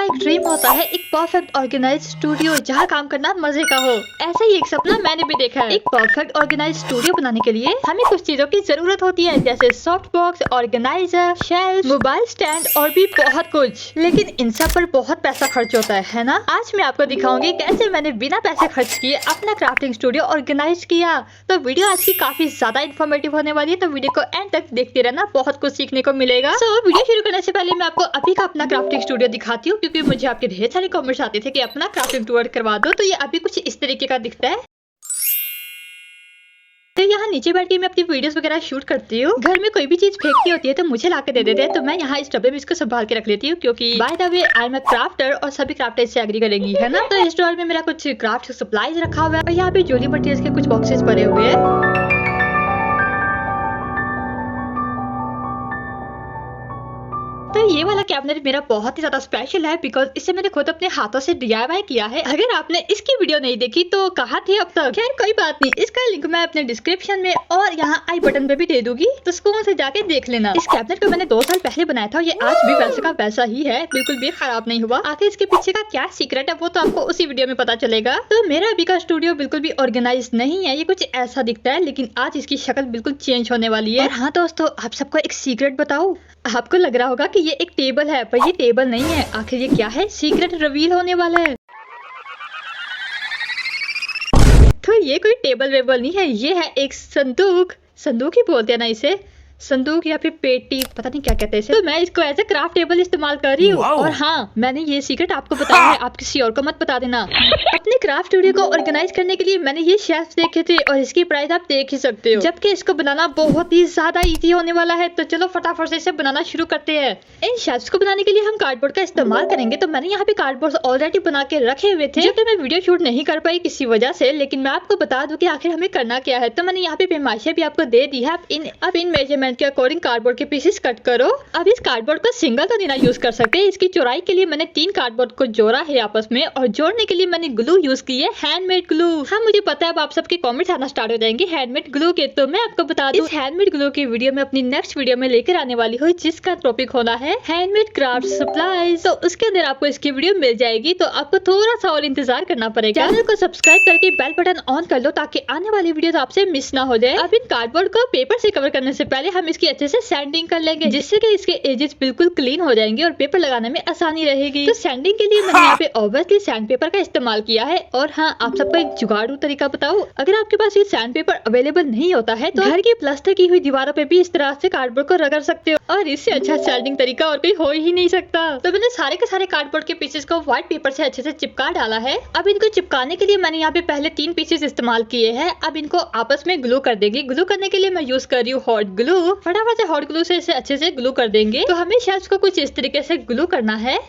सबका एक ड्रीम होता है एक परफेक्ट ऑर्गेनाइज स्टूडियो जहाँ काम करना मजे का हो। ऐसा ही एक सपना मैंने भी देखा है। एक परफेक्ट ऑर्गेनाइज स्टूडियो बनाने के लिए हमें कुछ चीजों की जरूरत होती है, जैसे soft box, organiser, shelf, mobile stand और भी बहुत कुछ। लेकिन इन सब पर बहुत पैसा खर्च होता है ना। आज मैं आपको दिखाऊंगी कैसे मैंने बिना पैसे खर्च किए अपना क्राफ्टिंग स्टूडियो ऑर्गेनाइज किया। तो वीडियो आज की काफी ज्यादा इन्फॉर्मेटिव होने वाली है, तो वीडियो को एंड तक देखते रहना, बहुत कुछ सीखने को मिलेगा। तो वीडियो शुरू करने से पहले मैं आपको अभी का अपना क्राफ्टिंग स्टूडियो दिखाती हूँ, क्योंकि मुझे आपके ढेर सारे कमेंट्स आते थे कि अपना क्राफ्टिंग टूर करवा दो। तो ये अभी कुछ इस तरीके का दिखता है। तो यहाँ नीचे बैठ के मैं अपनी वीडियोस वगैरह शूट करती हूँ। घर में कोई भी चीज फेंकती होती है तो मुझे लाके दे देते हैं, तो मैं यहाँ इस डब्बे में इसको संभाल के रख लेती हूँ, क्योंकि by the way I am a crafter और सभी क्राफ्टर से एग्री करेंगी, है ना। तो इस ड्रॉअर में मेरा कुछ क्राफ्ट सप्लाईज रखा हुआ है और यहाँ पे ज्वेलरी मटेरियल्स के कुछ बॉक्सेस भरे हुए हैं। तो ये वाला कैबिनेट मेरा बहुत ही ज्यादा स्पेशल है, बिकॉज इसे मैंने खुद अपने हाथों से DIY किया है। अगर आपने इसकी वीडियो नहीं देखी तो कहाँ थे अब तक। खैर कोई बात नहीं, इसका लिंक मैं अपने डिस्क्रिप्शन में और यहाँ आई बटन पे भी दे दूंगी, तो सुकून से जाके देख लेना। इस कैबिनेट को मैंने 2 साल पहले बनाया था, ये आज भी वैसे का वैसा ही है, बिल्कुल भी खराब नहीं हुआ। आखिर इसके पीछे का क्या सीक्रेट है वो तो आपको उसी वीडियो में पता चलेगा। तो मेरा अभी का स्टूडियो बिल्कुल भी ऑर्गेनाइज नहीं है, ये कुछ ऐसा दिखता है, लेकिन आज इसकी शक्ल बिल्कुल चेंज होने वाली है। और हाँ दोस्तों, आप सबको एक सीक्रेट बताऊं। आपको लग रहा होगा कि ये एक टेबल है, पर ये टेबल नहीं है। आखिर ये क्या है, सीक्रेट रिवील होने वाला है। तो ये कोई टेबल वेबल नहीं है, ये है एक संदूक। संदूक ही बोलते हैं ना इसे, संदूक या फिर पेटी, पता नहीं क्या कहते हैं इसे। तो मैं इसको एज ए क्राफ्ट टेबल इस्तेमाल कर रही हूँ। और हाँ, मैंने ये सीक्रेट आपको बताया है, आप किसी और को मत बता देना। अपने क्राफ्ट स्टूडियो को ऑर्गेनाइज करने के लिए मैंने ये शेल्फ देखे थे और इसकी प्राइस आप देख ही सकते हो, जबकि इसको बनाना बहुत ही ज्यादा इजी होने वाला है। तो चलो फटाफट से इसे बनाना शुरू करते हैं। इन शेल्फ्स को बनाने के लिए हम कार्डबोर्ड का इस्तेमाल करेंगे। तो मैंने यहाँ पे कार्डबोर्ड ऑलरेडी बना के रखे हुए थे, जो कि मैं वीडियो शूट नहीं कर पाई किसी वजह से, लेकिन मैं आपको बता दूं कि आखिर हमें करना क्या है। तो मैंने यहाँ पे पैमाइशें भी आपको दे दी है। अब इन मेजरमेंट के अकॉर्डिंग कार्डबोर्ड के पीसेस कट करो। अब इस कार्डबोर्ड को सिंगल तो नहीं यूज कर सकते, इसकी चौड़ाई के लिए मैंने 3 कार्डबोर्ड को जोड़ा है आपस में, और जोड़ने के लिए मैंने ग्लू यूज की है, हैंडमेड ग्लू। हाँ मुझे पता है अब आप सबके कमेंट्स आना स्टार्ट हो जाएंगे हैंडमेड ग्लू के, तो मैं आपको बता दूं, इस हैंडमेड ग्लू की वीडियो में अपनी नेक्स्ट वीडियो में लेकर आने वाली हूँ, जिसका टॉपिक होना है हैंडमेड क्राफ्ट सप्लाईज। तो उसके अंदर आपको इसकी वीडियो मिल जाएगी, तो आपको थोड़ा सा और इंतजार करना पड़ेगा। चैनल को सब्सक्राइब करके बेल बटन ऑन कर लो, ताकि आने वाली वीडियो आपसे मिस ना हो जाए। अब इन कार्डबोर्ड को पेपर से कवर करने से पहले हम इसकी अच्छे से सैंडिंग कर लेंगे, जिससे कि इसके एजेस बिल्कुल क्लीन हो जाएंगे और पेपर लगाने में आसानी रहेगी। तो सैंडिंग के लिए मैंने यहाँ पे ऑब्वियसली सैंड पेपर का इस्तेमाल किया है। और हाँ, आप सबको एक जुगाड़ू तरीका बताऊं, अगर आपके पास ये सैंड पेपर अवेलेबल नहीं होता है तो घर की प्लास्टर की हुई दीवारों पे भी इस तरह से कार्डबोर्ड को रगड़ सकते हो, और इससे अच्छा सैंडिंग तरीका और कोई हो ही नहीं सकता। तो मैंने सारे के सारे कार्डबोर्ड के पीसेस को व्हाइट पेपर से अच्छे से चिपका डाला है। अब इनको चिपकाने के लिए मैंने यहाँ पे पहले 3 पीसेस इस्तेमाल किए हैं। अब इनको आपस में ग्लू कर देंगे। ग्लू करने के लिए मैं यूज कर रही हूँ हॉट ग्लू। फटाफट से हॉट ग्लू से इसे अच्छे से ग्लू कर देंगे। तो हमें शेल्फ्स को कुछ इस तरीके से ग्लू करना है।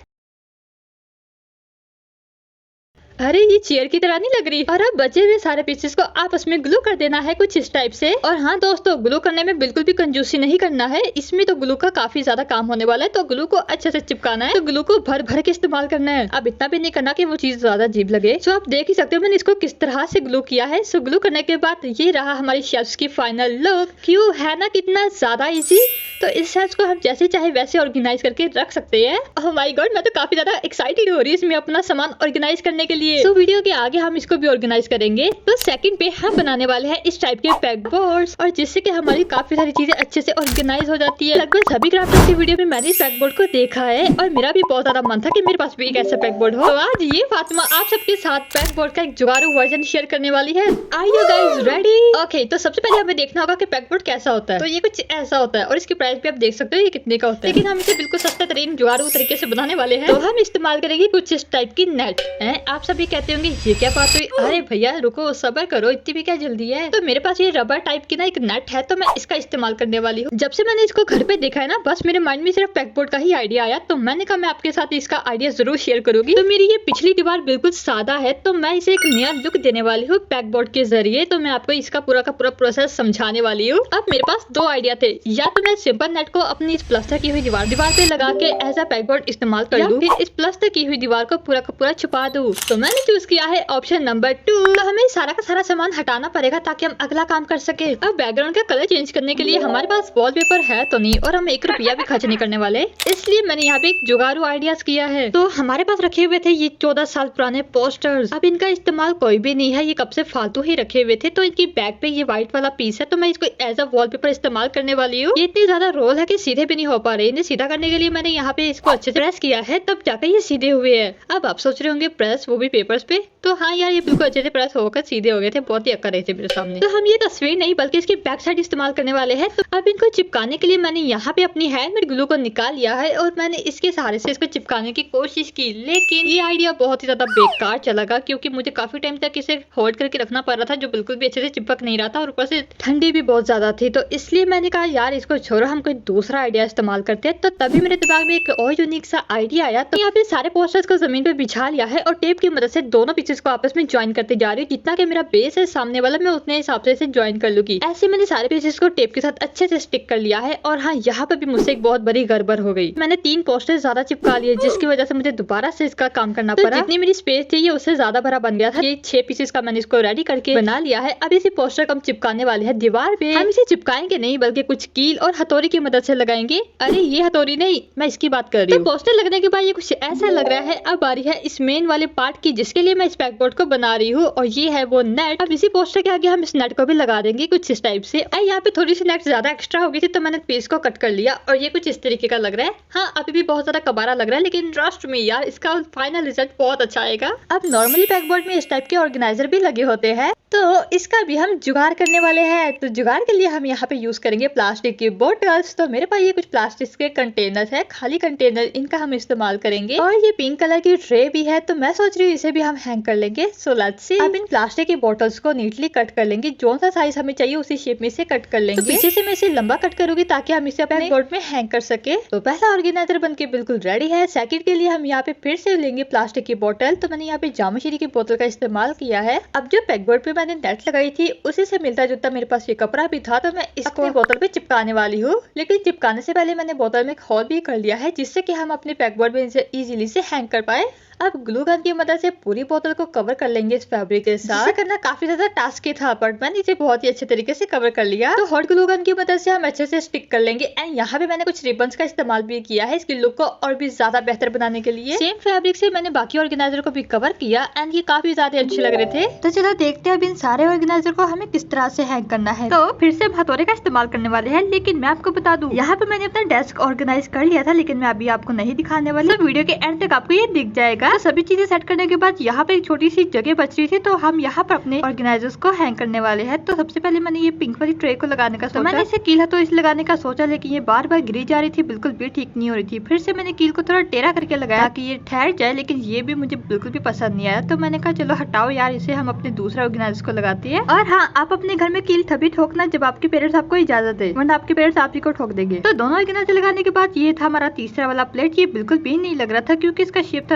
अरे ये चेयर की तरह नहीं लग रही। और अब बचे हुए सारे पीसेस को आपस में ग्लू कर देना है कुछ इस टाइप से। और हाँ दोस्तों, ग्लू करने में बिल्कुल भी कंजूसी नहीं करना है, इसमें तो ग्लू का काफी ज्यादा काम होने वाला है। तो ग्लू को अच्छे से चिपकाना है, तो ग्लू को भर भर के इस्तेमाल करना है। अब इतना भी नहीं करना कि वो चीज ज्यादा अजीब लगे। सो आप देख ही सकते हो मैंने इसको किस तरह से ग्लू किया है। सो ग्लू करने के बाद ये रहा हमारी शेल्फ्स की फाइनल लुक। क्यों, है ना कितना ज्यादा इजी। तो इस शेल्फ्स को हम जैसे चाहे वैसे ऑर्गेनाइज करके रख सकते हैं। ओह माय गॉड, मैं तो काफी ज्यादा एक्साइटेड हो रही हूँ इसमें अपना सामान ऑर्गेनाइज करने के लिए। सो वीडियो के आगे हम इसको भी ऑर्गेनाइज करेंगे। तो सेकंड पे हम बनाने वाले हैं इस टाइप के पैक बोर्ड्स, और जिससे कि हमारी काफी सारी चीजें अच्छे से ऑर्गेनाइज हो जाती है। लगभग सभी क्राफ्टर्स की वीडियो में मैंने इस पैक बोर्ड को देखा है, और मेरा भी बहुत ज्यादा मन था कि मेरे पास भी एक ऐसा पैक बोर्ड हो। तो आज ये फातिमा आप सबके साथ पैक बोर्ड का एक जुगाड़ू वर्जन शेयर करने वाली है। Are you guys ready? Okay, तो सबसे पहले हमें देखना होगा कि पैक बोर्ड कैसा होता है। तो ये कुछ ऐसा होता है, और इसकी प्राइस भी आप देख सकते हो ये कितने का होता है। लेकिन हम इसे बिल्कुल सस्ते तरीन जुगाड़ू तरीके से बनाने वाले हैं। तो हम इस्तेमाल करेंगे कुछ इस टाइप की नेट। आप सभी कहते होंगे ये क्या बात हुई, अरे भैया रुको सब्र करो, इतनी भी क्या जल्दी है। तो मेरे पास ये रबर टाइप की ना एक नेट है, तो मैं इसका इस्तेमाल करने वाली हूँ। जब से मैंने इसको घर पे देखा है ना, बस मेरे माइंड में सिर्फ पैकबोर्ड का ही आइडिया आया, तो मैंने कहा मैं आपके साथ इसका आइडिया जरूर शेयर करूंगी। तो मेरी ये पिछली दीवार बिल्कुल सादा है, तो मैं इसे एक नया लुक देने वाली हूँ पैकबोर्ड के जरिए। तो मैं आपको इसका पूरा का पूरा प्रोसेस समझाने वाली हूँ। अब मेरे पास 2 आइडिया थे, या तो मैं सिंपल नेट को अपनी इस प्लास्टर की हुई दीवार पे लगा के एज अ पैकबोर्ड इस्तेमाल कर लूं, फिर इस प्लास्टर की हुई दीवार को पूरा का पूरा छुपा दूं। तो मैंने चूज किया है ऑप्शन नंबर 2। तो हमें सारा का सारा सामान हटाना पड़ेगा ताकि हम अगला काम कर सके। अब बैकग्राउंड का कलर चेंज करने के लिए हमारे पास वॉलपेपर है तो नहीं, और हम 1 रुपया भी खर्च नहीं करने वाले, इसलिए मैंने यहाँ पे एक जुगाड़ू आइडियाज किया है। तो हमारे पास रखे हुए थे ये 14 साल पुराने पोस्टर्स। अब इनका इस्तेमाल कोई भी नहीं है, ये कब से फालतू ही रखे हुए थे। तो इनकी बैक पे ये व्हाइट वाला पीस है, तो मैं इसको एज अ वॉलपेपर इस्तेमाल करने वाली हूँ। ये इतनी ज्यादा रोल है कि सीधे भी नहीं हो पा रहे। इन्हें सीधा करने के लिए मैंने यहाँ पे इसको अच्छे से प्रेस किया है, तब जाकर ये सीधे हुए हैं। अब आप सोच रहे होंगे प्रेस, वो भी पेपर्स पे। तो हाँ यार, ये बिल्कुल अच्छे से प्रेस होकर सीधे हो गए थे, बहुत ही अक्कर रहे थे मेरे सामने। तो हम ये तस्वीर नहीं बल्कि इसकी बैक साइड इस्तेमाल करने वाले हैं। तो अब इनको चिपकाने के लिए मैंने यहाँ पे अपनी हैंडमेड ग्लू को निकाल लिया है और मैंने इसके सहारे से इसको चिपकाने की कोशिश की, लेकिन ये आइडिया बहुत ही ज्यादा बेकार चला गया, क्योंकि मुझे काफी टाइम तक इसे होल्ड करके रखना पड़ रहा था, जो बिल्कुल भी अच्छे से चिपक नहीं रहा था, और ऊपर से ठंडी भी बहुत ज्यादा थी। तो इसलिए मैंने कहा यार इसको छोड़ो, हम कोई दूसरा आइडिया इस्तेमाल करते हैं। तो तभी मेरे दिमाग में एक और यूनिक सा आइडिया आया। तो यहाँ पे सारे पोस्टर्स को जमीन पे बिछा लिया है और टेप की मदद से दोनों पीसेस को आपस में ज्वाइन करते जा रही हूँ। जितना कि मेरा बेस है सामने वाला, मैं उतने हिसाब से इसे ज्वाइन कर लूंगी। ऐसे मैंने सारे पीसेस को टेप के साथ अच्छे से स्टिक कर लिया है। और हाँ, यहाँ पे भी मुझसे एक बहुत बड़ी गड़बड़ हो गई। मैंने 3 पोस्टर ज्यादा चिपका लिए, जिसकी वजह से मुझे दोबारा से इसका काम करना पड़ा। जितनी मेरी स्पेस थी ये उससे ज्यादा भरा बन गया था। ये 6 पीसेस का मैंने इसको रेडी करके बना लिया है। अब इसी पोस्टर को हम चिपकाने वाले हैं दीवार पे। हम इसे चिपकाएंगे नहीं बल्कि कुछ कील और हथौड़ी की मदद से लगाएंगे। अरे ये हथौड़ी नहीं, मैं इसकी बात कर रही हूँ। तो पोस्टर लगने के बाद ये कुछ ऐसा लग रहा है। अब बारी है इस मेन वाले पार्ट की, जिसके लिए मैं इस बैकबोर्ड को बना रही हूँ, और ये है वो नेट। अब इसी पोस्टर के आगे हम इस नेट को भी लगा देंगे कुछ इस टाइप से। यहाँ पे थोड़ी सी नेट ज्यादा एक्स्ट्रा हो गई थी, तो मैंने पीस को कट कर लिया और ये कुछ इस तरीके का लग रहा है। हाँ, अभी भी बहुत ज्यादा कबारा लग रहा है, लेकिन ट्रस्ट मी यार, इसका फाइनल रिजल्ट बहुत अच्छा आएगा। अब नॉर्मली बैकबोर्ड में इस टाइप के ऑर्गेनाइजर भी लगे होते हैं, तो इसका भी हम जुगाड़ करने वाले हैं। तो जुगाड़ के लिए हम यहाँ पे यूज करेंगे प्लास्टिक की बोटल्स। तो मेरे पास ये कुछ प्लास्टिक के कंटेनर्स है, खाली कंटेनर, इनका हम इस्तेमाल करेंगे। और ये पिंक कलर की ट्रे भी है, तो मैं सोच रही हूँ इसे भी हम हैंग कर लेंगे। So let's see. अब इन प्लास्टिक की बोटल्स को नीटली कट कर लेंगे, जो सा साइज हमें चाहिए उसी शेप में से कट कर लेंगे। तो पीछे से मैं इसे लंबा कट करूंगी ताकि हम इसे अपने बोर्ड में हैंग कर सके। तो पहला ऑर्गेनाइजर बनके बिल्कुल रेडी है। सेकंड के लिए हम यहाँ पे फिर से लेंगे प्लास्टिक की बोतल। तो मैंने यहाँ पे जामुन की बोतल का इस्तेमाल किया है। अब जो पैकबोर्ड पे मैंने नेट लगाई थी उसी से मिलता जुलता मेरे पास ये कपड़ा भी था, तो मैं इसको बोतल पे चिपकाने वाली हूँ। लेकिन चिपकाने से पहले मैंने बोतल में एक होल भी कर लिया है, जिससे कि हम अपने पैकबोर्ड में इसे इजीली से हैंग कर पाए। अब ग्लू गन की मदद से पूरी बोतल को कवर कर लेंगे इस फैब्रिक के साथ। इसे करना काफी ज्यादा टास्क था, बट मैंने इसे बहुत ही अच्छे तरीके से कवर कर लिया। तो हॉट ग्लू गन की मदद से हम अच्छे से स्टिक कर लेंगे। एंड यहाँ पे मैंने कुछ रिबन्स का इस्तेमाल भी किया है इसकी लुक को और भी ज्यादा बेहतर बनाने के लिए। सेम फैब्रिक से मैंने बाकी ऑर्गेनाइजर को भी कवर किया एंड ये काफी ज्यादा अच्छे लग रहे थे। तो चलो देखते हैं अब इन सारे ऑर्गेनाइजर को हमें किस तरह से हैंग करना है। तो फिर से हथौड़े का इस्तेमाल करने वाले हैं, लेकिन मैं आपको बता दूं यहाँ पे मैंने अपना डेस्क ऑर्गेनाइज कर लिया था, लेकिन मैं अभी आपको नहीं दिखाने वाली। तो वीडियो के एंड तक आपको ये दिख जाएगा। तो सभी चीजें सेट करने के बाद यहाँ पे एक छोटी सी जगह बच रही थी, तो हम यहाँ पर अपने ऑर्गेनाइजर्स को हैंग करने वाले हैं। तो सबसे पहले मैंने ये पिंक वाली ट्रे को लगाने का सोचा। मैंने इसे कील तो इसे लगाने का सोचा, लेकिन ये बार बार गिरी जा रही थी, बिल्कुल भी ठीक नहीं हो रही थी। फिर से मैंने कील को थोड़ा टेढ़ा करके लगाया ताकि ये ठहर जाए, लेकिन ये भी मुझे बिल्कुल भी पसंद नहीं आया। तो मैंने कहा चलो हटाओ यार, इसे हम अपने दूसरा ऑर्गेनाइजर को लगाते हैं। और हाँ, आप अपने घर में कील तभी ठोकना जब आपके पेरेंट्स आपको इजाजत दे, वरना आपके पेरेंट्स आप ही को ठोक देंगे। तो दोनों ऑर्गेनाइजर लगाने के बाद ये था हमारा तीसरा वाला प्लेट। ये बिल्कुल भी नहीं लग रहा था क्योंकि इसका शेप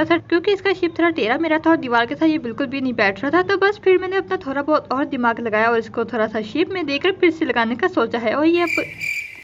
थोड़ा टेढ़ा मेरा था और दीवार के साथ ये बिल्कुल भी नहीं बैठ रहा था। तो बस फिर मैंने अपना थोड़ा बहुत और दिमाग लगाया और इसको थोड़ा सा शेप में देकर फिर से लगाने का सोचा है। और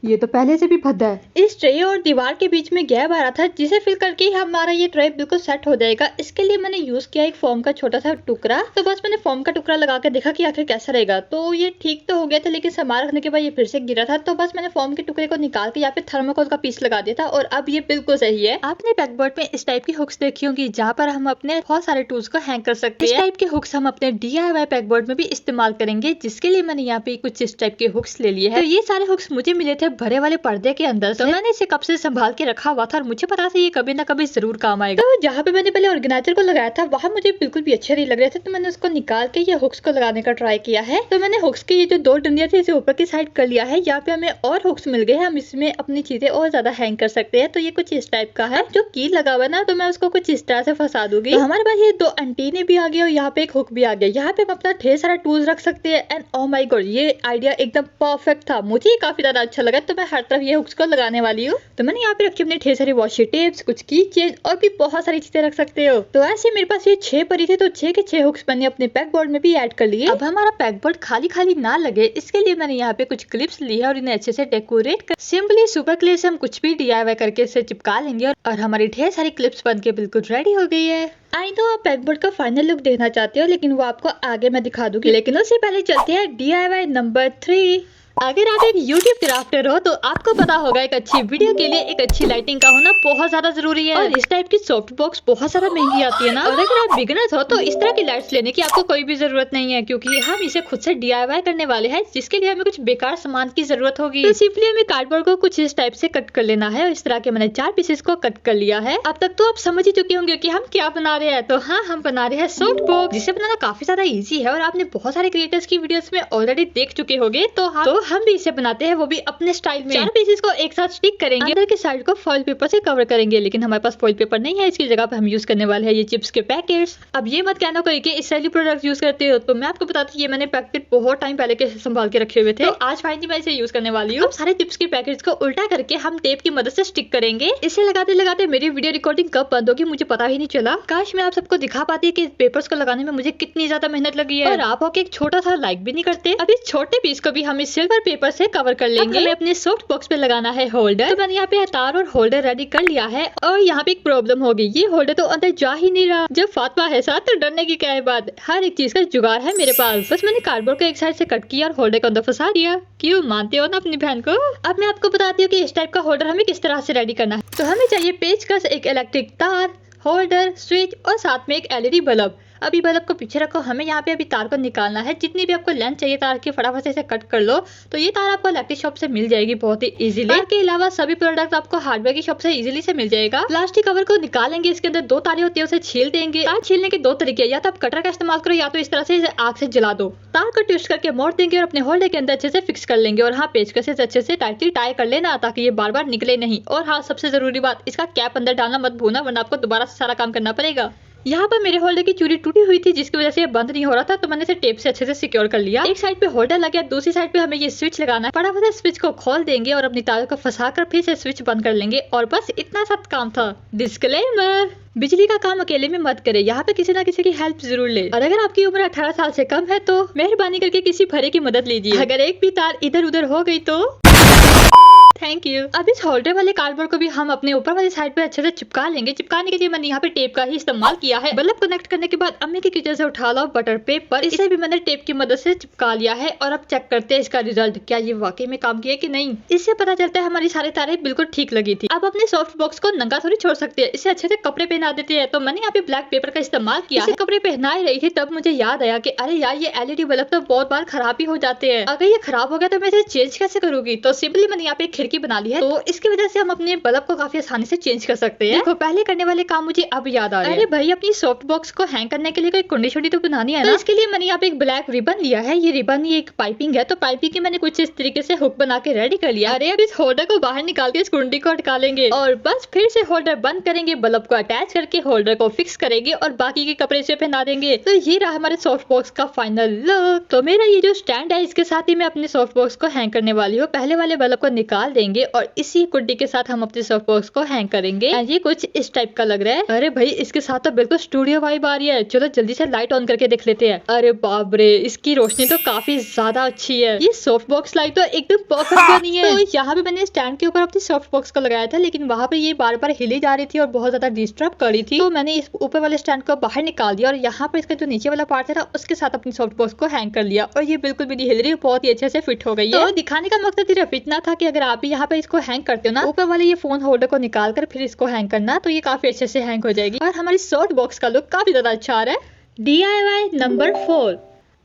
ये तो पहले से भी भद्दा है। इस ट्रे और दीवार के बीच में गैप आ रहा था, जिसे फिल करके हमारा ये ट्रे बिल्कुल सेट हो जाएगा। इसके लिए मैंने यूज किया एक फोम का छोटा सा टुकड़ा। तो बस मैंने फोम का टुकड़ा लगा के देखा कि आखिर कैसा रहेगा। तो ये ठीक तो हो गया था, लेकिन सामान रखने के बाद ये फिर से गिरा था। तो बस मैंने फोम के टुकड़े को निकाल के यहाँ पे थर्मोकोल का पीस लगा दिया था और अब ये बिल्कुल सही है। आपने बैकबोर्ड में इस टाइप की हुक्स देखी होंगी, जहाँ पर हम अपने बहुत सारे टूल्स को हैंग कर सकते हैं। इस टाइप के हुक्स हम अपने DIY बैकबोर्ड में भी इस्तेमाल करेंगे, जिसके लिए मैंने यहाँ पे कुछ इस टाइप के हुक्स ले लिए हैं। तो ये सारे हुक्स मुझे मिले थे भरे वाले पर्दे के अंदर, तो मैंने इसे कब से संभाल के रखा हुआ था और मुझे पता था ये कभी ना कभी जरूर काम आएगा। तो जहाँ पे मैंने पहले ऑर्गेनाइजर को लगाया था वहाँ मुझे बिल्कुल भी अच्छे नहीं लग रहे थे, तो मैंने उसको निकाल के ये हुक्स को लगाने का ट्राई किया है। तो मैंने हुक्स की ये जो 2 डंडियां थी इसे ऊपर की साइड कर लिया है। यहाँ पे हमें और हुक्स मिल गए हैं, हम इसमें अपनी चीजें और ज्यादा हैंग कर सकते हैं। तो ये कुछ इस टाइप का है। जो कील लगा हुआ ना, तो मैं उसको कुछ इस तरह से फंसा दूंगी। तो हमारे पास ये 2 एंटीने भी आ गए और यहाँ पे एक हुक भी आ गया। यहाँ पे हम अपना ढेर सारा टूल्स रख सकते हैं। एंड ओ माय गॉड, ये आइडिया एकदम परफेक्ट था, मुझे काफी ज्यादा अच्छा लगा। तो मैं हर तरफ ये हुक्स को लगाने वाली हूँ। तो मैंने यहाँ पे रखी अपनी ढेर सारी वॉशी टेप्स, कुछ की चेन और भी बहुत सारी चीजें रख सकते हो। तो ऐसे मेरे पास ये 6 पड़ी थे, तो 6 के 6 हुक्स मैंने अपने पैक बोर्ड में भी ऐड कर लिए। अब हमारा पैक बोर्ड खाली खाली ना लगे, इसके लिए मैंने यहाँ पे कुछ क्लिप्स ली है और इन्हें अच्छे से डेकोरेट कर सिंपली सुपर क्ले से हम कुछ भी DIY करके इसे चिपका लेंगे और हमारी ढेर सारी क्लिप्स बन के बिल्कुल रेडी हो गई है। आई तो आप पैक बोर्ड का फाइनल लुक देखना चाहते हो, लेकिन वो आपको आगे मैं दिखा दूंगी। लेकिन उससे पहले चलते हैं DIY नंबर 3। अगर आप एक YouTube क्राफ्टर हो तो आपको पता होगा एक अच्छी वीडियो के लिए एक अच्छी लाइटिंग का होना बहुत ज्यादा जरूरी है। और इस टाइप की सॉफ्ट बॉक्स बहुत ज्यादा महंगी आती है ना। और अगर आप बिगिनर्स हो तो इस तरह की लाइट्स लेने की आपको कोई भी जरूरत नहीं है, क्योंकि हम इसे खुद से DIY करने वाले हैं, जिसके लिए हमें कुछ बेकार सामान की जरूरत होगी। तो सिंपली हमें कार्डबोर्ड को कुछ इस टाइप से कट कर लेना है और इस तरह के मैंने 4 पीसेस को कट कर लिया है। अब तक तो आप समझ ही चुके होंगे कि हम क्या बना रहे हैं। तो हाँ, हम बना रहे हैं सॉफ्ट बॉक्स, जिसे बनाना काफी ज्यादा ईजी है और आपने बहुत सारे क्रिएटर्स की वीडियोस में ऑलरेडी देख चुके होंगे। तो हम भी इसे बनाते हैं, वो भी अपने स्टाइल में। 4 पीसेस को एक साथ स्टिक करेंगे, अंदर की साइड को फॉइल पेपर से कवर करेंगे, लेकिन हमारे पास फॉइल पेपर नहीं है। इसकी जगह पे हम यूज करने वाले हैं ये चिप्स के पैकेट्स। अब ये मत कहना कोई कि इसराइली प्रोडक्ट यूज करते हो, तो मैं आपको बताती हूँ ये मैंने पैकेट बहुत टाइम पहले के संभाल के रखे हुए थे। तो आज फाइनली मैं इसे यूज करने वाली हूँ। सारे चिप्स के पैकेट्स को उल्टा करके हम टेप की मदद से स्टिक करेंगे। इसे लगाते लगाते मेरी वीडियो रिकॉर्डिंग कब बंद होगी मुझे पता ही नहीं चला। काश मैं आप सबको दिखा पाती कि पेपर्स को लगाने में मुझे कितनी ज्यादा मेहनत लगी है, और आप होके एक छोटा सा लाइक भी नहीं करते। अब इस छोटे पीस को भी हम इस सिल्वर पेपर से कवर कर लेंगे। हमें अपने सॉफ्ट बॉक्स पे लगाना है होल्डर। तो मैंने यहाँ पे तार और होल्डर रेडी कर लिया है। और यहाँ पे एक प्रॉब्लम होगी, ये होल्डर तो अंदर जा ही नहीं रहा। जब फातिमा है साथ तो डरने की क्या है बात, हर एक चीज का जुगाड़ है मेरे पास। बस मैंने कार्डबोर्ड को एक साइड से कट किया और होल्डर को अंदर फंसा दिया। क्यों, मानते हो ना अपनी बहन को। अब मैं आपको बताती हूँ कि इस टाइप का होल्डर हमें किस तरह से रेडी करना है। तो हमें चाहिए पेचकस, एक इलेक्ट्रिक तार, होल्डर, स्विच और साथ में एक LED बल्ब। अभी बल्ब को पीछे रखो, हमें यहाँ पे अभी तार को निकालना है। जितनी भी आपको लेंथ चाहिए तार की फटाफट से इसे कट कर लो। तो ये तार आपको इलेक्ट्रिक शॉप से मिल जाएगी बहुत ही इजीली। तार के अलावा सभी प्रोडक्ट आपको हार्डवेयर की शॉप से इजीली से मिल जाएगा। प्लास्टिक कवर को निकालेंगे, इसके अंदर 2 तारें होती है, उसे छील देंगे। तार छीलने के 2 तरीके, या तो आप कटर का इस्तेमाल करो या तो इस तरह से इसे आग से जला दो। तार को ट्विस्ट करके मोड़ देंगे और अपने होल्डर के अंदर अच्छे से फिक्स कर लेंगे। और हाँ, पेचकस से अच्छे से टाइटली टाई कर लेना ताकि ये बार बार निकले नहीं। और हाँ, सबसे जरूरी बात, इसका कैप अंदर डालना मत भूलना, वरना आपको दोबारा से सारा काम करना पड़ेगा। यहाँ पर मेरे होल्डर की चूड़ी टूटी हुई थी, जिसकी वजह से ये बंद नहीं हो रहा था, तो मैंने इसे टेप से अच्छे से सिक्योर कर लिया। एक साइड पे होल्डर लग गया, दूसरी साइड पे हमें ये स्विच लगाना है। फटाफट से स्विच को खोल देंगे और अपनी तारों को फंसाकर फिर से स्विच बंद कर लेंगे। और बस इतना सा काम था। डिस्क्लेमर, बिजली का काम अकेले में मत करे, यहाँ पे किसी ना किसी की हेल्प जरूर ले। और अगर आपकी उम्र 18 साल से कम है तो मेहरबानी करके किसी भरे की मदद लीजिए। अगर एक भी तार इधर उधर हो गई तो थैंक यू। अब इस होल्डर वाले कार्डबोर्ड को भी हम अपने ऊपर वाली साइड पे अच्छे से चिपका लेंगे। चिपकाने के लिए मैंने यहाँ पे टेप का ही इस्तेमाल किया है। बल्ब कनेक्ट करने के बाद अम्मी की किचन से उठा लो बटर पेपर, इसे भी मैंने टेप की मदद से चिपका लिया है। और अब चेक करते हैं इसका रिजल्ट, क्या ये वाकई में काम किया कि नहीं। इससे पता चलता है हमारी सारी तारें बिल्कुल ठीक लगी थी। अब अपने सॉफ्ट बॉक्स को नंगा थोड़ी छोड़ सकते हैं, इसे अच्छे से कपड़े पहना देते हैं। तो मैंने यहाँ पे ब्लैक पेपर का इस्तेमाल किया। इसे कपड़े पहना ही रही थी तब मुझे याद आया कि अरे यार, ये LED बल्ब तो बहुत बार खराब ही हो जाते हैं। अगर ये खराब हो गया तो मैं इसे चेंज कैसे करूंगी। तो सिंपली मैंने यहाँ पे एक खिड़की बना ली है, तो इसकी वजह से हम अपने बल्ब को काफी आसानी से चेंज कर सकते हैं। देखो, पहले करने वाले काम मुझे अब याद आ रहा है। अरे भाई, अपनी सॉफ्ट बॉक्स को हैंग करने के लिए कोई कुंडी शुंडी तो बनानी है ना। तो इसके लिए मैंने यहाँ पे एक ब्लैक रिबन लिया है। ये रिबन ये एक पाइपिंग है, तो पाइपिंग की मैंने कुछ इस तरीके से हुक बना के रेडी कर लिया। अरे अब इस होल्डर को बाहर निकाल के इस कुंडी को अटका लेंगे और बस फिर से होल्डर बंद करेंगे, बल्ब को अटैच करके होल्डर को फिक्स करेंगे और बाकी के कपड़े से पहना देंगे। तो ये रहा हमारे सॉफ्ट बॉक्स का फाइनल लुक। तो मेरा ये जो स्टैंड है, इसके साथ ही मैं अपने सॉफ्ट बॉक्स को हैंग करने वाली हूँ। पहले वाले बल्ब को निकाल देंगे और इसी कुंडी के साथ हम अपने सॉफ्ट बॉक्स को हैंग करेंगे। ये कुछ इस टाइप का लग रहा है। अरे भाई, इसके साथ तो बिल्कुल स्टूडियो वाइब आ रही है। चलो जल्दी से लाइट ऑन करके देख लेते हैं। अरे बाप रे, इसकी रोशनी तो काफी ज्यादा अच्छी है। ये सॉफ्ट बॉक्स लाइट तो एकदम परफेक्ट बनी है। तो यहाँ पे मैंने स्टैंड के ऊपर अपनी सॉफ्ट बॉक्स को लगाया था, लेकिन वहाँ पे ये बार बार हिली जा रही थी और बहुत ज्यादा डिस्टर्ब कर रही थी। तो मैंने इस ऊपर वाले स्टैंड को बाहर निकाल दिया और यहाँ पर इसका जो नीचे वाला पार्ट था उसके साथ अपनी सॉफ्ट बॉक्स को हैंग कर लिया और ये बिल्कुल भी नहीं हिल रही, बहुत ही अच्छे से फिट हो गई है। तो दिखाने का मकसद सिर्फ इतना था कि अगर आप भी यहाँ पे इसको हैंग करते हो ना, ऊपर वाले ये फोन होल्डर को निकाल कर फिर इसको हैंग करना, तो ये काफी अच्छे से हैंग हो जाएगी और हमारी सॉफ्ट बॉक्स का लुक काफी ज्यादा अच्छा आ रहा है। DIY number 4।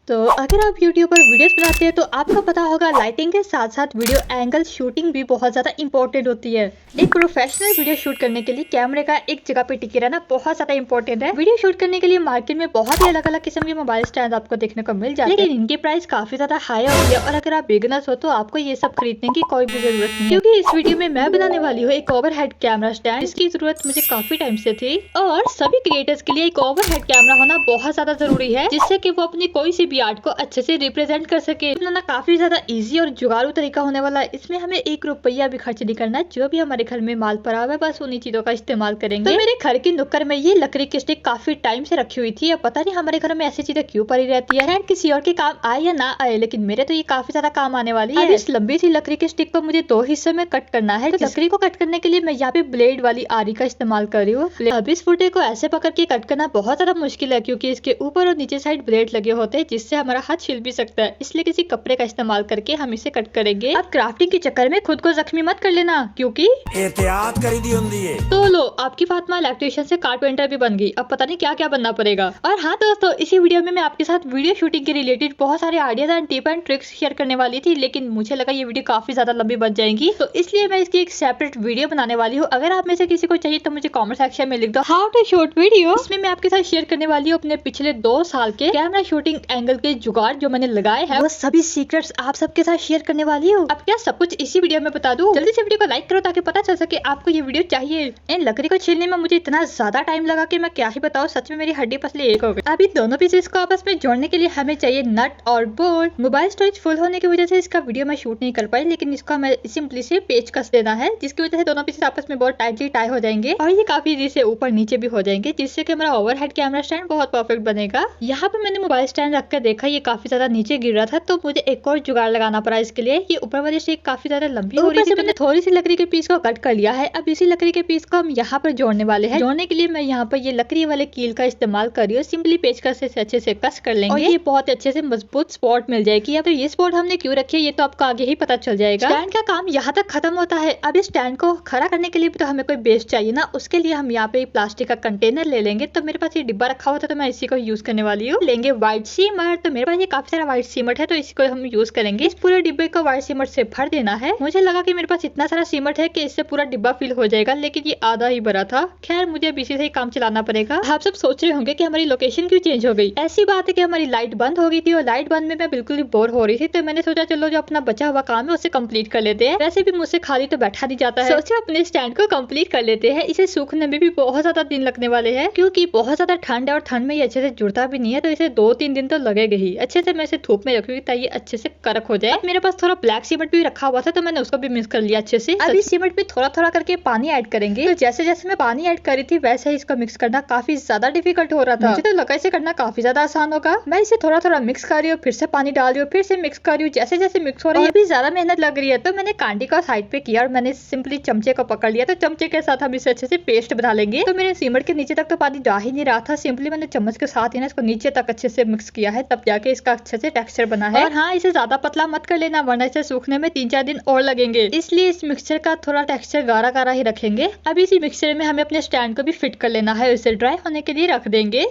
तो अगर आप YouTube पर वीडियोस बनाते हैं तो आपको पता होगा लाइटिंग के साथ साथ वीडियो एंगल शूटिंग भी बहुत ज्यादा इंपॉर्टेंट होती है। एक प्रोफेशनल वीडियो शूट करने के लिए कैमरे का एक जगह पे टिके रहना बहुत ज्यादा इंपॉर्टेंट है। वीडियो शूट करने के लिए मार्केट में बहुत ही अलग अलग किस्म के मोबाइल स्टैंड आपको देखने को मिल जाते हैं, लेकिन इनकी प्राइस काफी ज्यादा हाई होती है और अगर आप बिगिनर्स हो तो आपको ये सब खरीदने की कोई भी जरूरत नहीं, क्योंकि इस वीडियो में मैं बनाने वाली हूँ एक ओवरहेड कैमरा स्टैंड। इसकी जरूरत मुझे काफी टाइम से थी और सभी क्रिएटर्स के लिए एक ओवरहेड कैमरा होना बहुत ज्यादा जरूरी है, जिससे कि वो अपनी कोई सी भी अपनी आर्ट को अच्छे से रिप्रेजेंट कर सके। बनाना काफी ज्यादा इजी और जुगाड़ू तरीका होने वाला है। इसमें हमें 1 रुपया भी खर्च नहीं करना। जो भी हमारे घर में माल पड़ा हुआ है बस उन्हीं चीजों का इस्तेमाल करेंगे। तो मेरे घर की नुक्कड़ में ये लकड़ी की स्टिक काफी टाइम से रखी हुई थी। अब पता नहीं हमारे घर में ऐसी चीजें क्यों पड़ी रहती है, किसी और के काम आए या ना आए, लेकिन मेरे तो ये काफी ज्यादा काम आने वाली है। इस लंबी सी लकड़ी की स्टिक को मुझे 2 हिस्सों में कट करना है। तो लकड़ी को कट करने के लिए मैं यहाँ पे ब्लेड वाली आरी का इस्तेमाल कर रही हूँ। अब इस फुटे को ऐसे पकड़ के कट करना बहुत ज्यादा मुश्किल है, क्योंकि इसके ऊपर और नीचे साइड ब्लेड लगे होते हैं जिससे हमारा हाथ छिल भी सकता है। इसलिए किसी कपड़े का इस्तेमाल करके हम इसे कट करेंगे। अब क्राफ्टिंग के चक्कर में खुद को जख्मी मत कर लेना, क्योंकि एहतियात करी दी होंदी है। तो लो, आपकी फातिमा इलेक्ट्रिशियन से कारपेंटर भी बन गई। अब पता नहीं क्या क्या बनना पड़ेगा। और हाँ दोस्तों, इसी वीडियो में मैं आपके साथ वीडियो शूटिंग के रिलेटेड बहुत सारे ideas and tip and tricks share करने वाली थी, लेकिन मुझे लगा ये वीडियो काफी ज्यादा लंबी बन जाएगी, तो इसलिए मैं इसकी एक सेपरेट वीडियो बनाने वाली हूँ। अगर आप में से किसी को चाहिए तो मुझे कमेंट सेक्शन में लिख दो हाउ टू शूट वीडियो। इसमें मैं आपके साथ शेयर करने वाली हूँ अपने पिछले 2 साल के कैमरा शूटिंग एंगल के जुगाड़ जो मैंने लगाए हैं, वो सभी सीक्रेट्स आप सबके साथ शेयर करने वाली हूँ। अब क्या सब कुछ इसी वीडियो में बता दूं? जल्दी से वीडियो को लाइक करो ताकि पता चल सके आपको ये वीडियो चाहिए। इन लकड़ी को छीलने में मुझे इतना ज्यादा टाइम लगा कि मैं क्या ही बताऊं, सच में मेरी हड्डी पसली एक हो गई। अब इन दोनों पीसेस को आपस में जोड़ने के लिए हमें चाहिए नट और बोल्ट। मोबाइल स्टोरेज फुल होने की वजह से इसका वीडियो मैं शूट नहीं कर पाई, लेकिन इसको हमें सिंपली से पेचकस देना है, जिसकी वजह से दोनों पीसेस आपस में बहुत टाइटली टाई हो जाएंगे और ये काफी इजी से ऊपर नीचे भी हो जाएंगे, जिससे कि हमारा ओवरहेड कैमरा स्टैंड बहुत परफेक्ट बनेगा। यहाँ पे मैंने मोबाइल स्टैंड रख कर देखा, ये काफी ज्यादा नीचे गिर रहा था, तो मुझे एक और जुगाड़ लगाना पड़ा इसके लिए। ये ऊपर वाली स्टिक काफी ज्यादा लंबी हो रही थी, मैंने थोड़ी सी लकड़ी के पीस को कट कर लिया है। अब इसी लकड़ी के पीस को हम यहाँ पर जोड़ने वाले हैं। जोड़ने के लिए मैं यहाँ पर ये लकड़ी वाले कील का इस्तेमाल कर रही हूँ। सिंपली पेचकस से अच्छे से कस कर लेंगे और ये बहुत अच्छे से मजबूत स्पॉट मिल जाएगी। अब ये स्पॉट हमने क्यों रखी है ये तो आपको आगे ही पता चल जाएगा। स्टैंड का काम यहाँ तक खत्म होता है। अब इस स्टैंड को खड़ा करने के लिए भी तो हमें कोई बेस चाहिए ना, उसके लिए हम यहाँ पे प्लास्टिक का कंटेनर ले लेंगे। तो मेरे पास ये डिब्बा रखा हुआ था, तो मैं इसी को यूज करने वाली हूँ। लेंगे व्हाइट सीमेंट, तो मेरे पास ये काफी सारा व्हाइट सीमेंट है, तो इसी को हम यूज करेंगे। इस पूरे डिब्बे को व्हाइट सीमेंट से भर देना है। मुझे लगा कि मेरे पास इतना सारा सीमेंट है कि इससे पूरा डिब्बा फिल हो जाएगा, लेकिन ये आधा ही भरा था। खैर मुझे अब इसी से ही काम चलाना पड़ेगा। आप सब सोच रहे होंगे कि हमारी लोकेशन क्यों चेंज हो गई। ऐसी बात है कि हमारी लाइट बंद हो गई थी और लाइट बंद में मैं बिल्कुल ही बोर हो रही थी, तो मैंने सोचा चलो जो अपना बचा हुआ काम है उसे कंप्लीट कर लेते हैं। वैसे भी मुझसे खाली तो बैठा नहीं जाता है, सोचा अपने स्टैंड को कंप्लीट कर लेते हैं। इसे सूखने में भी बहुत ज्यादा दिन लगने वाले हैं, क्योंकि बहुत ज्यादा ठंड है और ठंड में ये अच्छे से जुड़ता भी नहीं है, तो इसे 2-3 दिन तो लगेगा ही। अच्छे से मैं इसे धूप में रखूंगी ताकि अच्छे से करक हो जाए। मेरे पास थोड़ा ब्लैक सीमेंट भी रखा हुआ था, तो मैंने उसको भी मिक्स कर लिया अच्छे से। अब इस सीमेंट में थोड़ा थोड़ा करके पानी ऐड करेंगे। तो जैसे जैसे मैं पानी ऐड कर रही थी वैसे ही इसको मिक्स करना काफी ज्यादा डिफिकल्ट हो रहा था। मुझे तो लगा इसे करना काफी ज्यादा आसान होगा। मैं इसे थोड़ा थोड़ा मिक्स कर रही हूँ, फिर से पानी डाल रही हूँ, फिर से मिक्स कर रही हूँ। जैसे जैसे मिक्स हो रही है अभी ज्यादा मेहनत लग रही है, तो मैंने कांडी को साइड पे किया और मैंने सिंपली चमचे को पकड़ लिया। तो चमचे के साथ हम इसे अच्छे से पेस्ट बना लेंगे। तो मेरे सीमेंट के नीचे तक तो पानी जा ही नहीं रहा था, सिंपली मैंने चम्मच के साथ ही ना इसको नीचे तक अच्छे से मिक्स किया है, तब जाके इसका अच्छे से टेक्सचर बना है। और हाँ, इसे ज्यादा पतला मत कर लेना, वरना इसे सूखने में 3-4 दिन और लगेंगे। इसलिए इस मिक्सचर का थोड़ा टेक्सचर गाढ़ा गाढ़ा ही रखेंगे। अब इसी मिक्सचर में हमें अपने स्टैंड को भी फिट कर लेना है, उसे ड्राई होने के लिए रख देंगे।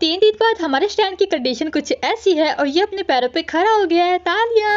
3 दिन बाद हमारे स्टैंड की कंडीशन कुछ ऐसी है और ये अपने पैरों पे खड़ा हो गया है। तालियां।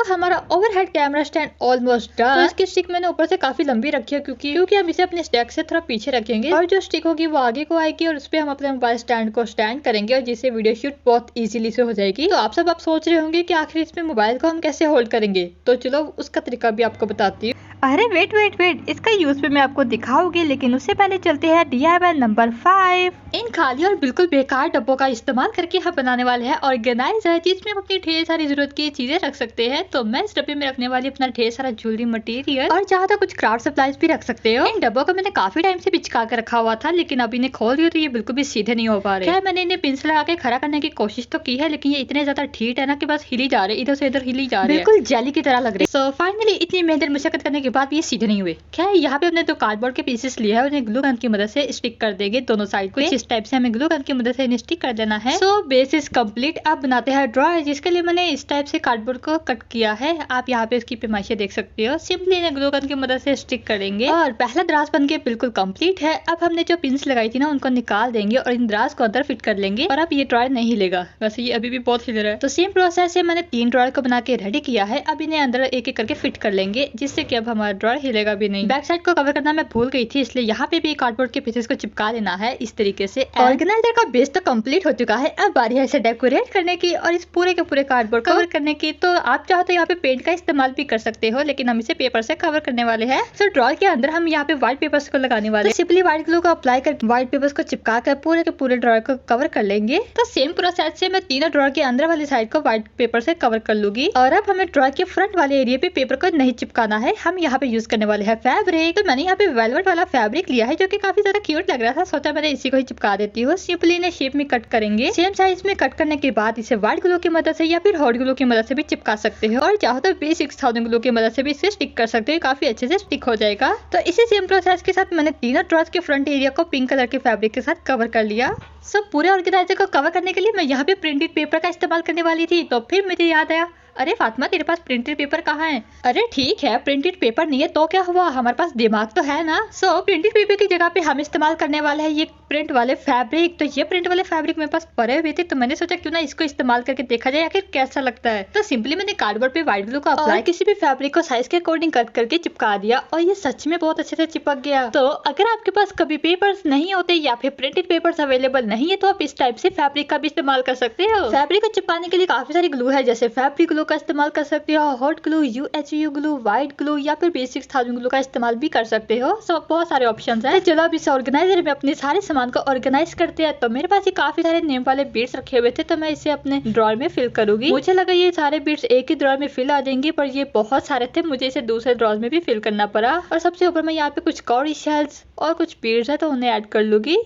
हमारा overhead camera stand almost done. तो इसकी स्टिक मैंने ऊपर से काफी लंबी रखी है, क्योंकि हम इसे अपने स्टैक से थोड़ा पीछे रखेंगे और जो स्टिक होगी वो आगे को आएगी और उस पर हम अपने मोबाइल स्टैंड को स्टैंड करेंगे और जिससे वीडियो शूट बहुत इजीली से हो जाएगी। तो आप सब सोच रहे होंगे कि आखिर इसमें मोबाइल को हम कैसे होल्ड करेंगे, तो चलो उसका तरीका भी आपको बताती हूँ। अरे वेट, इसका यूज भी मैं आपको दिखाऊंगी, लेकिन उससे पहले चलते हैं DIY नंबर 5। इन खाली और बिल्कुल बेकार डब्बों का इस्तेमाल करके हम बनाने वाले हैं ऑर्गेनाइजर, जिसमें हम अपनी ढेर सारी जरूरत की चीजें रख सकते हैं। तो मैं इस डब्बे में रखने वाली अपना ढेर सारा ज्वेलरी मटेरियल और चाहो तो कुछ क्राफ्ट सप्लाईज भी रख सकते हो। इन डब्बों को मैंने काफी टाइम से बिचका कर रखा हुआ था, लेकिन अभी इन्हें खोल दिया तो ये बिल्कुल भी सीधे नहीं हो पा रहे। मैंने इन्हें पिन से लगा के खड़ा करने की कोशिश तो की है, लेकिन ये इतने ज्यादा ठीक है ना कि बस हिली जा रहे, इधर से इधर हिली जा रहे, बिल्कुल जेली की तरह लग रहे। सो फाइनली इतनी मेहनत मुशक्कत करने के बाद ये सीधे नहीं हुए। खैर यहाँ पे हमने 2 कार्डबोर्ड के पीसेस लिया है, उन्हें ग्लू गन की मदद से स्टिक कर देंगे दोनों साइड को। इस टाइप से हमें ग्लू गन की मदद से इन्हें स्टिक कर देना है। So base is complete. अब बनाते हैं ड्रॉयर, जिसके लिए मैंने इस टाइप से कार्डबोर्ड को कट किया है। आप यहाँ पे इसकी पैमाइशें देख सकते हो। सिंपली इन्हें ग्लू गन की मदद से स्टिक करेंगे और पहला दराज बन के बिल्कुल कंप्लीट है। अब हमने जो पिन्स लगाई थी ना उनको निकाल देंगे और इन दराज को अंदर फिट कर लेंगे। और अब ये ड्रॉयर नहीं हिलेगा, वैसे ये अभी भी बहुत हिल रहा है। तो सेम प्रोसेस से मैंने 3 ड्रॉयर को बना के रेडी किया है। अब इन्हें अंदर एक एक करके फिट कर लेंगे, जिससे कि अब हमारा ड्रॉर हिलेगा भी नहीं। बैक साइड को कवर करना मैं भूल गई थी, इसलिए यहाँ पे भी कार्डबोर्ड के पीसेस को चिपका लेना है इस तरीके से। ऑर्गेनाइजर का बेस तो कंप्लीट हो चुका है, अब बारी है इसे डेकोरेट करने की और इस पूरे के पूरे कार्डबोर्ड कवर करने की। तो आप चाहो तो यहाँ पे पेंट का इस्तेमाल भी कर सकते हो, लेकिन हम इसे पेपर से कवर करने वाले हैं। तो ड्रॉर के अंदर हम यहाँ पे व्हाइट पेपर्स को लगाने वाले हैं। सिंपली व्हाइट ग्लू को अप्लाई कर व्हाइट पेपर्स को चिपका कर पूरे के पूरे ड्रॉर को कवर कर लेंगे। तो सेम प्रोसेस से मैं तीनों ड्रॉर के अंदर वाली साइड को व्हाइट पेपर से कवर कर लूंगी। और अब हमें ड्रॉर के फ्रंट वाले एरिया पे पेपर को नहीं चिपकाना है, हम यहाँ पे यूज करने वाले हैं फैब्रिक। तो मैंने यहाँ पे वेलवेट वाला फैब्रिक लिया है जो कि काफी ज्यादा क्यूट लग रहा था, सोचा मैंने इसी को ही चिपका देती हूँ। सिंपली इन्हें शेप में कट करेंगे। सेम साइज में कट करने के बाद इसे व्हाइट ग्लू की मदद से या फिर हॉट ग्लू की मदद से भी चिपका सकते हो, और चाहो तो B6000 ग्लू की मदद से भी इसे स्टिक कर सकते हो, काफी अच्छे से स्टिक हो जाएगा। तो इसी सेम प्रोसेस के साथ मैंने तीनों ड्रॉर्स के फ्रंट एरिया को पिंक कलर के फैब्रिक के साथ कवर कर लिया। सब पूरे ऑर्गेनाइजर को कवर करने के लिए मैं यहाँ पे प्रिंटेड पेपर का इस्तेमाल करने वाली थी, तो फिर मुझे याद आया, अरे फातिमा तेरे पास प्रिंटेड पेपर कहाँ है? अरे ठीक है प्रिंटेड पेपर नहीं है तो क्या हुआ, हमारे पास दिमाग तो है ना। सो प्रिंटेड पेपर की जगह पे हम इस्तेमाल करने वाले हैं ये प्रिंट वाले फैब्रिक। तो ये प्रिंट वाले फैब्रिक मेरे पास पड़े हुए थे, तो मैंने सोचा क्यों ना इसको इस्तेमाल करके देखा जाए आखिर कैसा लगता है। तो सिंपली मैंने कार्डबोर्ड पे व्हाइट ग्लू को अप्लाई किसी भी फैब्रिक को साइज के अकॉर्डिंग कट करके चिपका दिया, और ये सच में बहुत अच्छे से चिपक गया। तो अगर आपके पास कभी पेपर्स नहीं होते या फिर प्रिंटेड पेपर्स अवेलेबल नहीं है, तो आप इस टाइप से फैब्रिक का भी इस्तेमाल कर सकते हो। फैब्रिक को चिपकाने के लिए काफी सारी ग्लू है, जैसे फैब्रिक ग्लू का इस्तेमाल कर सकते हो, hot glue, UHU glue, white glue या फिर B6000 ग्लू का इस्तेमाल भी कर सकते हो। सब बहुत सारे ऑप्शंस हैं। चलो अब इस ऑर्गेनाइजर में अपने सारे सामान को ऑर्गेनाइज करते हैं। तो मेरे पास ये काफी सारे नेम वाले बीड्स रखे हुए थे, तो मैं इसे अपने ड्रॉर में फिल करूंगी। मुझे लगा ये सारे बीड्स एक ही ड्रॉर में फिल आ जाएंगे, पर ये बहुत सारे थे, मुझे इसे दूसरे ड्रॉर में भी फिल करना पड़ा। और सबसे ऊपर मैं यहाँ पे कुछ कौड़ी शेल्स और कुछ बीड्स है, तो उन्हें ऐड कर लूंगी।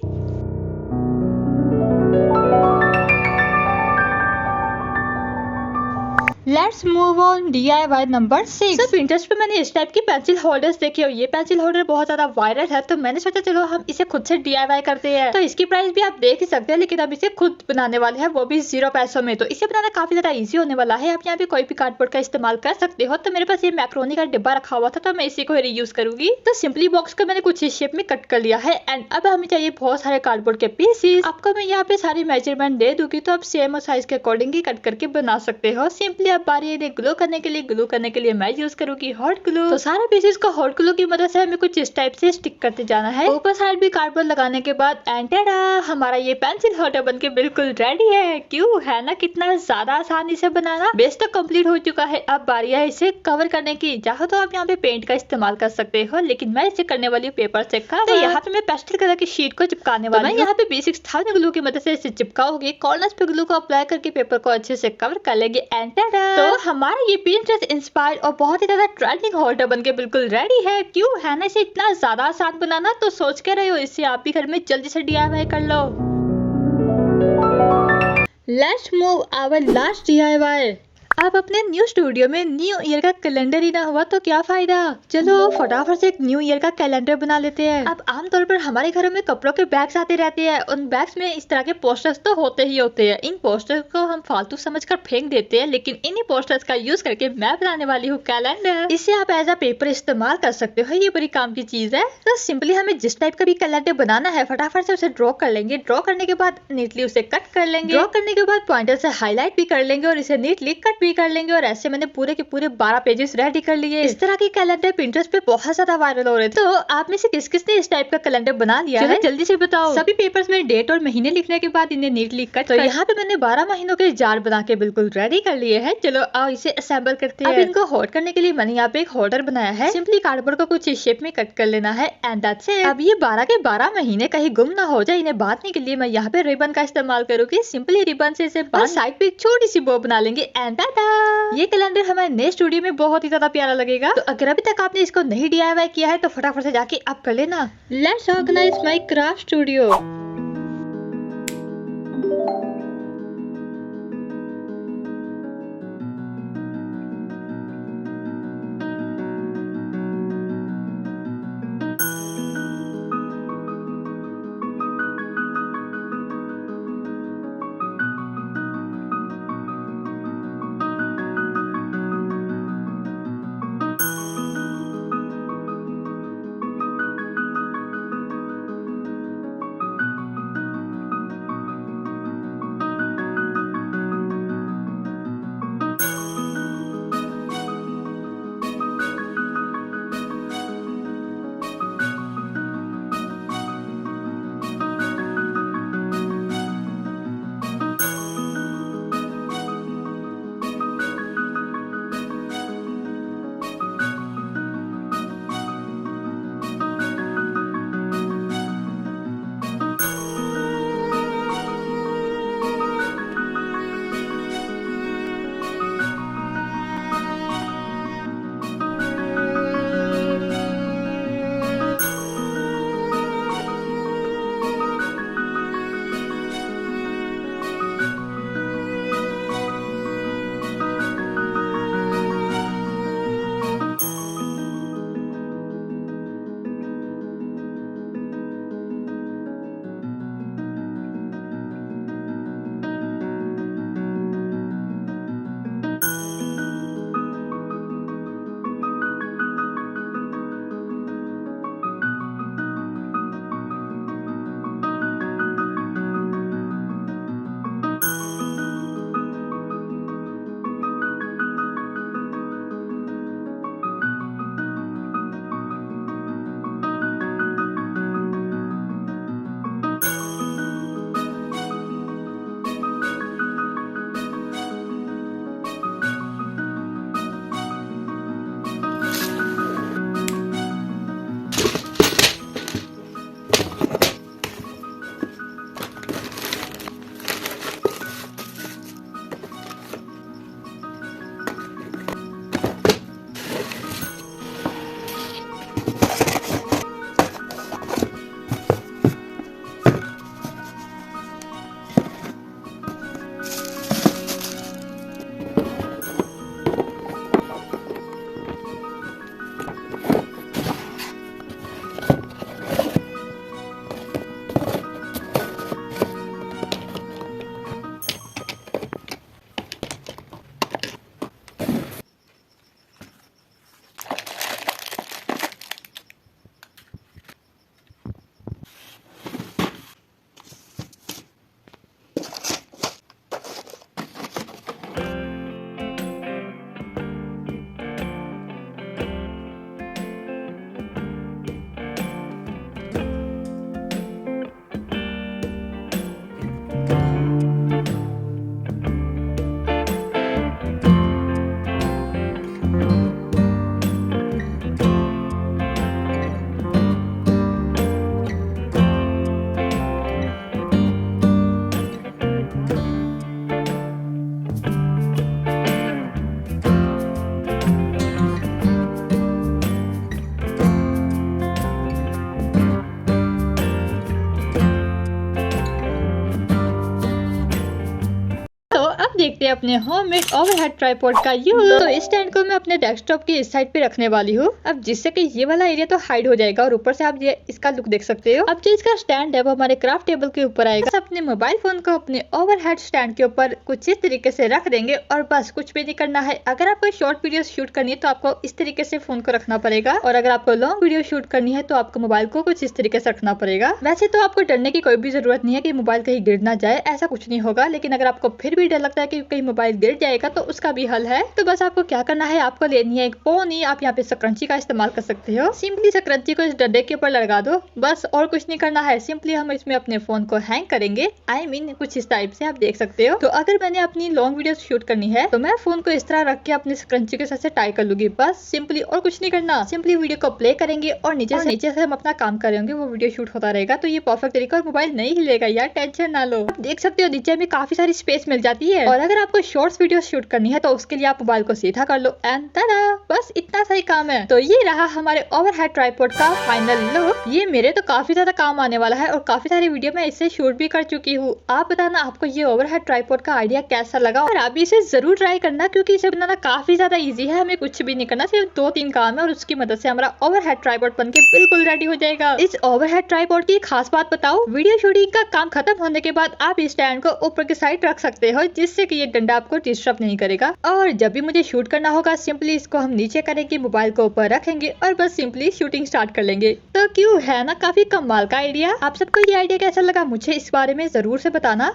Let's move on DIY number 6। Pinterest पे मैंने इस टाइप की पेंसिल होल्डर्स देखे हो, ये पेंसिल होल्डर बहुत ज्यादा वायरल है, तो मैंने सोचा चलो हम इसे खुद से DIY करते हैं। तो इसकी प्राइस भी आप देख ही सकते हैं, लेकिन अब इसे खुद बनाने वाले हैं, वो भी 0 पैसों में। तो इसे बनाना काफी ज्यादा इजी होने वाला है। आप यहाँ पे कोई भी कार्डबोर्ड का इस्तेमाल कर सकते हो। तो मेरे पास ये मैक्रोनी का डिब्बा रखा हुआ था, तो मैं इसी को रीयूज करूंगी। तो सिंपली बॉक्स को मैंने कुछ इस शेप में कट कर लिया है, एंड अब हमें चाहिए बहुत सारे कार्डबोर्ड के पीसेस। आपको मैं यहाँ पे सारी मेजरमेंट दे दूंगी, तो आप सेम साइज के अकॉर्डिंग ही कट करके बना सकते हो। सिंपली अब बारी है ग्लू करने के लिए मैं यूज करूंगी हॉट ग्लू। तो सारे पीसेस को हॉट ग्लू की मदद से हमें कुछ इस टाइप से स्टिक करते जाना है। ऊपर साइड भी कार्डबोर्ड लगाने के बाद एंटेडा, हमारा ये पेंसिल होल्डर बनके बिल्कुल रेडी है। क्यों है ना कितना ज्यादा आसानी से बनाना। बेस तो कंप्लीट हो चुका है, अब बारी है इसे कवर करने की। चाहो तो आप यहाँ पे पेंट का इस्तेमाल कर सकते हो, लेकिन मैं इसे करने वाली हूँ पेपर से कवर। तो यहाँ पे मैं पेस्टल कलर की शीट को चिपकाने वाली हूँ। मैं यहाँ पे B6000 ग्लू की मदद से इसे चिपकाऊंगी। कॉर्नर्स पे ग्लू को अप्लाई करके पेपर को अच्छे से कवर कर लेंगे। एंटेडा, तो हमारा ये पिंटरेस्ट इंस्पायर्ड और बहुत ही ज्यादा ट्रेंडिंग होल्डर बनके बिल्कुल रेडी है। क्यों है ना इसे इतना ज्यादा आसान बनाना, तो सोच के रहे हो इसे आप भी घर में जल्दी से DIY कर लो। Let's move our last DIY। अब अपने न्यू स्टूडियो में न्यू ईयर का कैलेंडर ही ना हुआ तो क्या फायदा। चलो फटाफट से एक न्यू ईयर का कैलेंडर बना लेते हैं। अब आमतौर पर हमारे घरों में कपड़ों के बैग्स आते रहते हैं, उन बैग्स में इस तरह के पोस्टर्स तो होते ही होते हैं। इन पोस्टर्स को हम फालतू समझकर फेंक देते हैं, लेकिन इन्हीं पोस्टर्स का यूज करके मैं बनाने वाली हूँ कैलेंडर। इसे आप एज अ पेपर इस्तेमाल कर सकते हो, ये बड़ी काम की चीज है। तो सिंपली हमें जिस टाइप का भी कैलेंडर बनाना है फटाफट से उसे ड्रॉ कर लेंगे। ड्रॉ करने के बाद नीटली उसे कट कर लेंगे। ड्रॉ करने के बाद पॉइंटर से हाईलाइट भी कर लेंगे और इसे नीटली कट भी कर लेंगे। और ऐसे मैंने पूरे के पूरे 12 पेजेस रेडी कर लिए। इस तरह के कैलेंडर पिंटरेस्ट पे बहुत ज्यादा वायरल हो रहे थे। तो आप में से किस किस ने इस टाइप का कैलेंडर बना लिया है, जल्दी से बताओ। सभी पेपर्स में डेट और महीने लिखने के बाद इन्हें नीटली कट। तो यहाँ पे मैंने 12 महीनों के जार बना के बिल्कुल रेडी कर लिए हैं। चलो आओ इसे असेंबल करते हैं। अब इनको होल्ड करने के लिए मैंने यहाँ पे एक होल्डर बनाया है। सिंपली कार्डबोर्ड को कुछ इस शेप में कट कर लेना है, एंड दैट्स इट। अब ये 12 के 12 महीने कहीं गुम ना हो जाए, इन्हें बांधने के लिए मैं यहाँ पे रिबन का इस्तेमाल करूंगी। सिंपली रिबन से इसे बांध साइड पे एक छोटी सी बो बना लेंगे, एंड टाटा। ये कैलेंडर हमारे नए स्टूडियो में बहुत ही ज्यादा प्यारा लगेगा। तो अगर अभी तक आपने इसको नहीं DIY किया है तो फटाफट से जाके आप कर लेना। Let's organise my craft studio. देखते हैं अपने होममेड ओवरहेड ट्राइपॉड का यूज। तो इस स्टैंड को मैं अपने डेस्कटॉप की इस साइड पे रखने वाली हूँ, अब जिससे कि ये वाला एरिया तो हाइड हो जाएगा और ऊपर से आप ये इसका लुक देख सकते हो। अब जो इसका स्टैंड है वो हमारे क्राफ्ट टेबल के ऊपर आएगा। अपने मोबाइल फोन को अपने ओवरहेड स्टैंड के ऊपर कुछ इस तरीके से रख देंगे और बस कुछ भी नहीं करना है। अगर आपको शॉर्ट वीडियो शूट करनी है तो आपको इस तरीके से फोन को रखना पड़ेगा, और अगर आपको लॉन्ग वीडियो शूट करनी है तो आपको मोबाइल को कुछ इस तरीके से रखना पड़ेगा। वैसे तो आपको डरने की कोई भी जरूरत नहीं है कि मोबाइल कहीं गिर ना जाए, ऐसा कुछ नहीं होगा। लेकिन अगर आपको फिर भी डर लगता है कि कहीं मोबाइल गिर जाएगा तो उसका भी हल है। तो बस आपको क्या करना है, आपको लेनी है एक पोनी। आप यहाँ पे सकरंची का इस्तेमाल कर सकते हो। सिंपली सकरंची को इस डंडे के ऊपर लगा दो, बस और कुछ नहीं करना है। सिंपली हम इसमें अपने फोन को हैंग करेंगे, I mean, कुछ इस टाइप से आप देख सकते हो। तो अगर मैंने अपनी लॉन्ग वीडियो शूट करनी है तो मैं फोन को इस तरह रख के अपने सकरंची के साथ से टाई कर लूंगी, बस सिंपली, और कुछ नहीं करना। सिंपली वीडियो को प्ले करेंगे और नीचे से हम अपना काम करेंगे, वो वीडियो शूट होता रहेगा। तो ये परफेक्ट तरीका, और मोबाइल नहीं हिलेगा यार, टेंशन ना लो। आप देख सकते हो नीचे में काफी सारी स्पेस मिल जाती है। और अगर आपको शॉर्ट्स वीडियो शूट करनी है तो उसके लिए आप मोबाइल को सीधा कर लो एंड tada, बस इतना सही काम है। तो ये रहा हमारे ओवरहेड ट्राइपॉड का फाइनल लुक। ये मेरे तो काफी ज्यादा काम आने वाला है और काफी सारी वीडियो में इससे शूट भी कर चुकी हूँ। आप बताना आपको ये ओवरहेड ट्राइपॉड का आइडिया कैसा लगा, और आप इसे जरूर ट्राई करना क्योंकि इसे बनाना काफी ज्यादा इजी है। हमें कुछ भी नहीं करना, सिर्फ 2-3 काम है और उसकी मदद से हमारा ओवरहेड ट्राइपॉड बनके बिल्कुल रेडी हो जाएगा। इस ओवरहेड ट्राइपॉड की खास बात बताओ, वीडियो शूटिंग का काम खत्म होने के बाद आप इस स्टैंड को ऊपर की साइड रख सकते हो, जिससे कि ये डंडा आपको डिस्टर्ब नहीं करेगा। और जब भी मुझे शूट करना होगा सिंपली इसको हम नीचे करेंगे, मोबाइल को ऊपर रखेंगे और बस सिंपली शूटिंग स्टार्ट कर लेंगे। तो क्यों है ना काफी कमाल का आइडिया। आप सबको ये आइडिया कैसा लगा मुझे इस बारे में जरूर से बताना।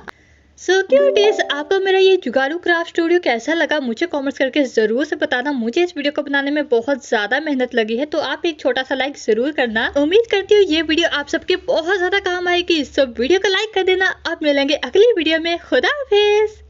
सो क्यूटीज, आपको मेरा ये जुगाड़ू क्राफ्ट स्टूडियो कैसा लगा मुझे कमेंट्स करके जरूर से बताना। मुझे इस वीडियो को बनाने में बहुत ज्यादा मेहनत लगी है, तो आप एक छोटा सा लाइक जरूर करना। उम्मीद करती हूँ ये वीडियो आप सबके बहुत ज्यादा काम आएगी। सो वीडियो को लाइक कर देना। अब मिलेंगे अगली वीडियो में। खुदा हाफिज।